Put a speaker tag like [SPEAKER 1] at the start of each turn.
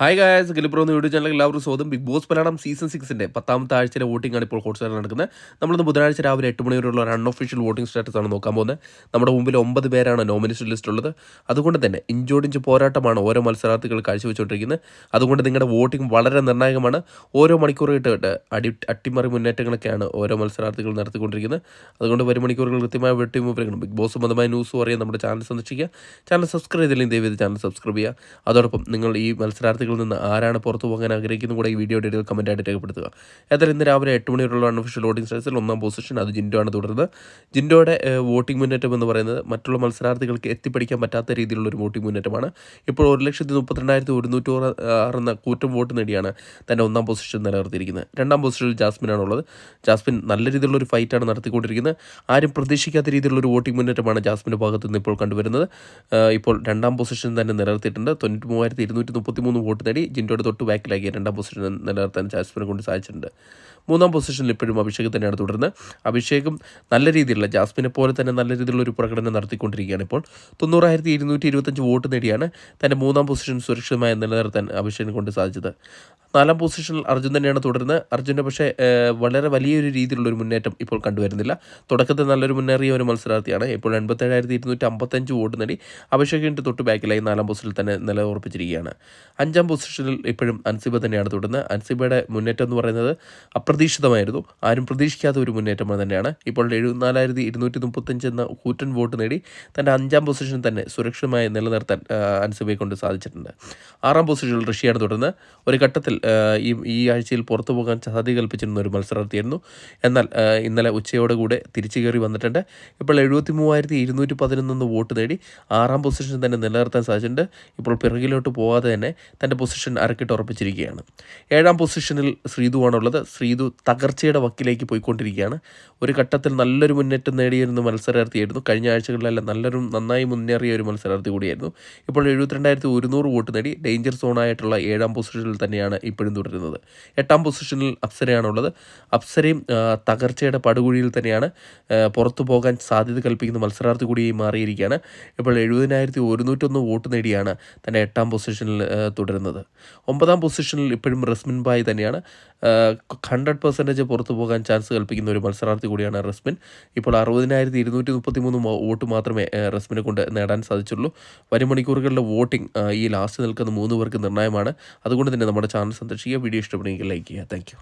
[SPEAKER 1] Hi guys, ഗലിപ്രോ എന്ന YouTube ചാനലിൽ എല്ലാവർക്കും സ്വാഗതം. ബിഗ് ബോസ് മലയാളം സീസൺ 6 10ാമത്തെ ആഴ്ചയിലെ വോട്ടിംഗ് ആണ് ഇപ്പോൾ ഹോട്ട്സ്റ്റാറിൽ നടക്കുന്നത്. നമ്മളിന്ന് ബുധനാഴ്ച രാവിലെ 8 മണി വരെയുള്ള ഒരു അൺഒഫീഷ്യൽ വോട്ടിംഗ് സ്റ്റാറ്റസ് ആണ് നോക്കാൻ പോകുന്നത്. നമ്മുടെ മുമ്പിൽ 9 പേരാണ് നോമിനേഷൻ ലിസ്റ്റ് ഉള്ളത്. അതുകൊണ്ട് തന്നെ ഇഞ്ചോടിഞ്ച് പോരാട്ടമാണ് ഓരോ മത്സരാർത്ഥികൾ കാഴ്ചവെച്ചുകൊണ്ടിരിക്കുന്നത്. അതുകൊണ്ട് നിങ്ങളുടെ വോട്ടിംഗ് വളരെ നിർണായകമാണ്. ഓരോ മണിക്കൂർ ഇട്ട് അട്ടിമറി മുന്നേറ്റങ്ങളൊക്കെയാണ് ഓരോ മത്സരാർത്ഥികൾ നടത്തിക്കൊണ്ടിരിക്കുന്നത്. അതുകൊണ്ട് വരും മണിക്കൂറുകൾ കൃത്യമായ വെട്ടിയും വിവരങ്ങളും ബിഗ് ബോസ് സംബന്ധമായ ന്യൂസും അറിയാൻ നമ്മുടെ ചാനൽ സന്ദർശിക്കുക. ചാനൽ സബ്സ്ക്രൈബ് ചെയ്തില്ലെങ്കിൽ ദയവേത് ചാനൽ സബ്സ്ക്രൈബ് ചെയ്യുക. അതോടൊപ്പം നിങ്ങൾ ഈ മത്സരാർത്ഥികൾ നിന്ന് ആരാണ് പുറത്തു പോകാൻ ആഗ്രഹിക്കുന്നത് കൂടെ ഈ വീഡിയോയുടെ ഇടയിൽ കമൻറ്റായിട്ട് രേഖപ്പെടുത്തുക. ഏതായാലും ഇന്ന് രാവിലെ 8 മണിയുള്ള അൺഒഫീഷ്യൽ വോട്ടിംഗ് സ്റ്റാറ്റസിൽ 1ാം പൊസിഷൻ അത് ജിൻഡോ ആണ് തുടരുന്നത്. ജിൻഡോയുടെ വോട്ടിംഗ് മുന്നേറ്റം എന്ന് പറയുന്നത് മറ്റുള്ള മത്സരാർത്ഥികൾക്ക് എത്തിപ്പിടിക്കാൻ പറ്റാത്ത രീതിയിലുള്ളൊരു വോട്ടിംഗ് മുന്നേറ്റമാണ്. ഇപ്പോൾ 1,32,126 എന്ന കൂറ്റം വോട്ട് നേടിയാണ് തൻ്റെ 1ാം പൊസിഷൻ നിലനിർത്തിയിരിക്കുന്നത്. 2ാം പൊസിഷനിൽ ജാസ്മിനാണുള്ളത്. ജാസ്മിൻ നല്ല രീതിയിലുള്ളൊരു ഫൈറ്റാണ് നടത്തിക്കൊണ്ടിരിക്കുന്നത്. ആരും പ്രതീക്ഷിക്കാത്ത രീതിയിലുള്ളൊരു വോട്ടിംഗ് മുന്നേറ്റമാണ് ജാസ്മിൻ്റെ ഭാഗത്തു നിന്ന് ഇപ്പോൾ കണ്ടുവരുന്നത്. ഇപ്പോൾ 2ാം പൊസിഷൻ തന്നെ നിലനിർത്തിയിട്ടുണ്ട്. 93,233 വോട്ട് നേടി ജിൻഡോയുടെ തൊട്ട് ബാക്കിലാക്കി 2ാം പൊസിഷൻ നിലനിർത്താൻ ജാസ്മിനെ കൊണ്ട് സാധിച്ചിട്ടുണ്ട്. 3ാം പൊസിഷനിൽ ഇപ്പോഴും അഭിഷേക് തന്നെയാണ് തുടരുന്നത്. അഭിഷേകും നല്ല രീതിയിലുള്ള ജാസ്മിനെ പോലെ തന്നെ നല്ല രീതിയിലുള്ള ഒരു പ്രകടനം നടത്തിക്കൊണ്ടിരിക്കുകയാണ്. ഇപ്പോൾ 90,225 വോട്ട് നേടിയാണ് തൻ്റെ 3ാം പൊസിഷൻ സുരക്ഷിതമായി നിലനിർത്താൻ അഭിഷേകിനെ കൊണ്ട് സാധിച്ചത്. 4ാം പൊസിഷനിൽ അർജുൻ തന്നെയാണ് തുടരുന്നത്. അർജുൻ്റെ പക്ഷേ വളരെ വലിയൊരു രീതിയിലുള്ളൊരു മുന്നേറ്റം ഇപ്പോൾ കണ്ടുവരുന്നില്ല. തുടക്കത്തിൽ നല്ലൊരു മുന്നേറിയ ഒരു മത്സരാർത്ഥിയാണ്. ഇപ്പോൾ 87,255 വോട്ട് നേടി അഭിഷേകിൻ്റെ തൊട്ട് ബാക്കിലായി 4ാം പൊസിഷനിൽ തന്നെ നിലയുറപ്പിച്ചിരിക്കുകയാണ്. 5ാം പൊസിഷനിൽ ഇപ്പോഴും അൻസിബ തന്നെയാണ് തുടരുന്നത്. അൻസിബയുടെ മുന്നേറ്റം എന്ന് പറയുന്നത് അപ്രതീക്ഷിതമായിരുന്നു. ആരും പ്രതീക്ഷിക്കാത്ത ഒരു മുന്നേറ്റം തന്നെയാണ്. ഇപ്പോൾ 74,235 എന്ന കൂറ്റൻ വോട്ട് നേടി തൻ്റെ 5ാം പൊസിഷൻ തന്നെ സുരക്ഷിതമായി നിലനിർത്താൻ അൻസിബയെ കൊണ്ട് സാധിച്ചിട്ടുണ്ട്. 6ാം പൊസിഷനിൽ ഋഷിയാണ് തുടരുന്നത്. ഒരു ഘട്ടത്തിൽ ഈ ആഴ്ചയിൽ പുറത്തു പോകാൻ സാധ്യത കൽപ്പിച്ചിരുന്ന ഒരു മത്സരാർത്ഥിയായിരുന്നു. എന്നാൽ ഇന്നലെ ഉച്ചയോടുകൂടെ തിരിച്ചു കയറി വന്നിട്ടുണ്ട്. ഇപ്പോൾ 73,211 വോട്ട് നേടി 6ാം പൊസിഷൻ തന്നെ നിലനിർത്താൻ സാധിച്ചിട്ടുണ്ട്. ഇപ്പോൾ പിറകിലോട്ട് പോകാതെ തന്നെ തൻ്റെ പൊസിഷൻ അരക്കിട്ട് ഉറപ്പിച്ചിരിക്കുകയാണ്. 7ാം പൊസിഷനിൽ ശ്രീതുവാണുള്ളത്. ശ്രീതു തകർച്ചയുടെ വക്കിലേക്ക് പോയിക്കൊണ്ടിരിക്കുകയാണ്. ഒരു ഘട്ടത്തിൽ നല്ലൊരു മുന്നേറ്റം നേടിയിരുന്ന മത്സരാർത്ഥിയായിരുന്നു. കഴിഞ്ഞ ആഴ്ചകളിലെല്ലാം നന്നായി മുന്നേറിയ ഒരു മത്സരാർത്ഥി കൂടിയായിരുന്നു. ഇപ്പോൾ 72,100 വോട്ട് നേടി ഡേഞ്ചർ സോണായിട്ടുള്ള 7ാം പൊസിഷനിൽ തന്നെയാണ് ഇപ്പോഴും തുടരുന്നത്. 8ാം പൊസിഷനിൽ അപ്സരയാണുള്ളത്. അപ്സരയും തകർച്ചയുടെ പടുകുഴിയിൽ തന്നെയാണ്. പുറത്തു പോകാൻ സാധ്യത കൽപ്പിക്കുന്ന മത്സരാർത്ഥി കൂടിയായി മാറിയിരിക്കുകയാണ്. ഇപ്പോൾ 70,101 വോട്ട് നേടിയാണ് തൻ്റെ 8ാം പൊസിഷനിൽ തുടരുന്നത്. 9ാം പൊസിഷനിൽ ഇപ്പോഴും റസ്മിൻ ബായ് തന്നെയാണ്. 100% പുറത്തു പോകാൻ ചാൻസ് കൽപ്പിക്കുന്ന ഒരു മത്സരാർത്ഥി കൂടിയാണ് റസ്മിൻ. ഇപ്പോൾ 60,233 വോട്ട് മാത്രമേ റസ്മിനെ കൊണ്ട് നേടാൻ സാധിച്ചുള്ളൂ. വരും മണിക്കൂറുകളിലെ വോട്ടിംഗ് ഈ ലാസ്റ്റ് നിൽക്കുന്ന 3 പേർക്ക് നിർണായകമാണ്. അതുകൊണ്ട് തന്നെ നമ്മുടെ ചാനൽ സന്ദർശിക്കുക. വീഡിയോ ഇഷ്ടപ്പെടുമെങ്കിൽ ലൈക്ക് ചെയ്യുക. താങ്ക്